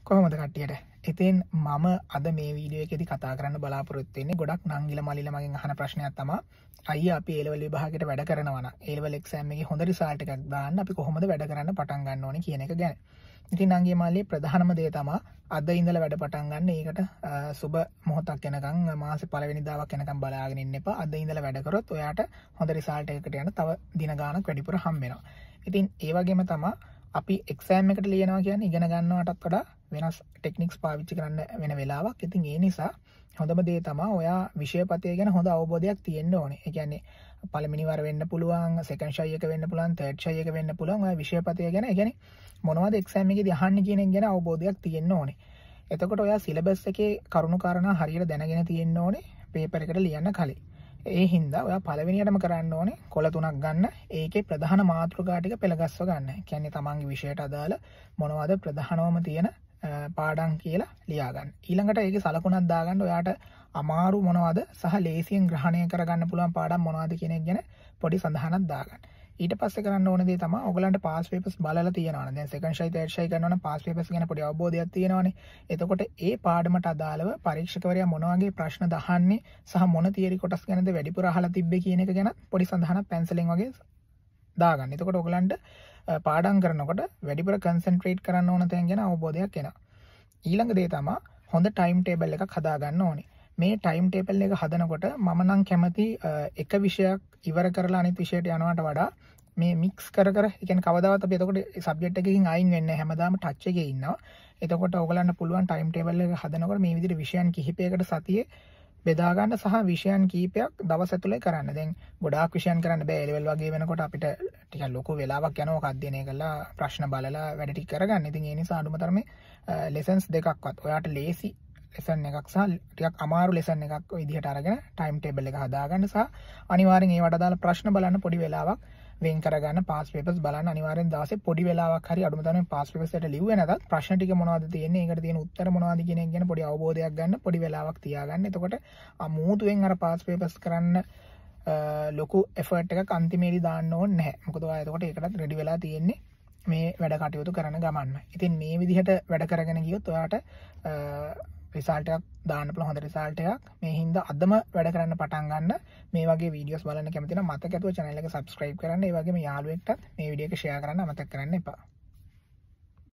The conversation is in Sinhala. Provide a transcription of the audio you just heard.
කොහොමද කට්ටියට? ඉතින් මම අද මේ වීඩියෝ එකේදී කතා කරන්න බලාපොරොත්තු වෙන්නේ ගොඩක් නංගිල මලිල මගෙන් අහන ප්‍රශ්නයක් තමයි අයියා අපි A level විභාගයට වැඩ කරනවා නම් A level exam එකේ හොඳ result එකක් දාන්න අපි කොහොමද වැඩ කරන්න පටන් ගන්න ඕනේ කියන එක ගැන. ඉතින් නංගිය මල්ලියේ ප්‍රධානම දේ තමයි අද ඉඳලා වැඩ පටන් ගන්න. ඒකට සුබ මොහොතක් යනකම් මාසේ පළවෙනිදාවක් යනකම් බලාගෙන ඉන්න එපා. අද ඉඳලා වැඩ කරොත් ඔයාට හොඳ result එකකට යන තව දින ගාණක් වැඩිපුර හම්බ වෙනවා. ඉතින් ඒ වගේම තමයි අපි එක්සෑම් එකට ලියනවා කියන්නේ ඉගෙන ගන්නවටත් වඩා වෙනස් ටෙක්නික්ස් පාවිච්චි කරන්න වෙන වෙලාවක්. ඉතින් ඒ නිසා හොඳම දේ තමයි ඔයා විෂයපතය ගැන හොඳ අවබෝධයක් තියෙන්න ඕනේ. ඒ කියන්නේ පළවෙනි වර වෙන්න පුළුවන්, සෙකන්ඩ් ෂයි එක වෙන්න පුළුවන්, තර්ඩ් ෂයි එක වෙන්න පුළුවන්. ඔයා විෂයපතය ගැන ඒ කියන්නේ මොනවද එක්සෑම් එකේදී අහන්නේ කියන එක ගැන අවබෝධයක් තියෙන්න ඕනේ. එතකොට ඔයා සිලබස් එකේ කරුණු කාරණා හරියට දැනගෙන තියෙන්න ඕනේ පේපර් එකට ලියන්න කලින්. ඒ හින්දා ඔයා පළවෙනියටම කරන්න ඕනේ කොළ 3ක් ගන්න. ඒකේ ප්‍රධාන මාතෘකා ටික පෙළගස්ව ගන්න. කියන්නේ තමන්ගේ විෂයට අදාළ මොනවද ප්‍රධානවම තියෙන පාඩම් කියලා ලියා ගන්න. ඊළඟට ඒකේ සලකුණක් දාගන්න ඔයාට අමාරු මොනවද සහ ලේසියෙන් ග්‍රහණය කරගන්න පුළුවන් පාඩම් මොනවද කියන එක ගැන පොඩි සඳහනක් දාගන්න. ඊට පස්සේ කරන්න ඕන දේ තමයි ඔයගලන්ට පාස් පේපර්ස් බලලා තියෙනවනේ. දැන් සෙකන්ඩ් ෂයි තර්ඩ් ෂයි කරනවනම් පාස් පේපර්ස් ගැන පොඩි අවබෝධයක් තියෙනවනේ. එතකොට ඒ පාඩමට අදාළව පරීක්ෂකවරයා මොන වගේ ප්‍රශ්න දහන්නේ සහ මොන තියරි කොටස් ගැනද වැඩිපුර අහලා තිබ්බේ කියන එක ගැන පොඩි සඳහනක් පැන්සලෙන් වගේ දාගන්න. එතකොට ඔයගලන්ට පාඩම් කරනකොට වැඩිපුර කන්සන්ට්‍රේට් කරන්න ඕන තැන් ගැන අවබෝධයක් එනවා. ඊළඟ දේ තමයි හොඳ ටයිම් ටේබල් එකක් හදාගන්න ඕනේ. මේ ටයිම් ටේබල් එක හදනකොට මම නම් කැමති එක විෂයක් ඉවර කරලා අනිත් විෂයට යනවට වඩා මේ මික්ස් කර කර ඒ කියන්නේ කවදාවත් අපි එතකොට සබ්ජෙක්ට් එකකින් අයින් වෙන්නේ නැහැ. හැමදාම ටච් එකේ ඉන්නවා. එතකොට ඔයගලන්ට පුළුවන් ටයිම් ටේබල් එක හදනකොට මේ විදිහට විෂයන් කිහිපයකට සතියේ බෙදා ගන්න සහ විෂයන් කිහිපයක් දවස් ඇතුලේ කරන්න. දැන් ගොඩාක් විෂයන් කරන්න බෑ. A level වගේ වෙනකොට අපිට ටිකක් ලොකු වෙලාවක් යනවා ඔක අධ්‍යයනය කරලා ප්‍රශ්න බලලා වැඩ ටික කරගන්න. ඉතින් ඒ නිසා අඩුම තරමේ ලෙසන්ස් දෙකක්වත් ඔයාට ලේසි ලෙසන් එකක් සහ ටිකක් අමාරු ලෙසන් එකක් විදිහට අරගෙන ටයිම් ටේබල් එක හදාගන්න සහ අනිවාර්යෙන් ඒවට අදාළ ප්‍රශ්න බලන්න පොඩි වෙලාවක් වෙන් කරගන්න. පාස් පේපර්ස් බලන්න අනිවාර්යෙන් දවසේ පොඩි වෙලාවක් හරි අඩුම තරමේ පාස් පේපර්ස් වලට ලිව්වේ නැතත් ප්‍රශ්න ටික මොනවද තියෙන්නේ, ඒකට තියෙන උත්තර මොනවද කියන එක ගැන පොඩි අවබෝධයක් ගන්න පොඩි වෙලාවක් තියාගන්න. එතකොට අමුතුවෙන් අර පාස් පේපර්ස් කරන්න ලොකු එෆර්ට් එකක් අන්තිමේදී දාන්න ඕනේ නැහැ. මොකද ඔයා එතකොට ඒකටත් රෙඩි වෙලා තියෙන්නේ මේ වැඩ කටයුතු කරන ගමන්ම. ඉතින් මේ විදිහට වැඩ කරගෙන ගියොත් ඔයාට රිසල්ට් එකක් දාන්න පුළුවන්, හොඳ රිසල්ට් එකක්. මේ හින්දා අදම වැඩ කරන්න පටන් ගන්න. මේ වගේ වීඩියෝස් බලන්න කැමති නම් මතක ඇතුව channel එක subscribe කරන්න. ඒ වගේම යාළුවෙක්ටත් මේ වීඩියෝ එක share කරන්න අමතක කරන්න එපා.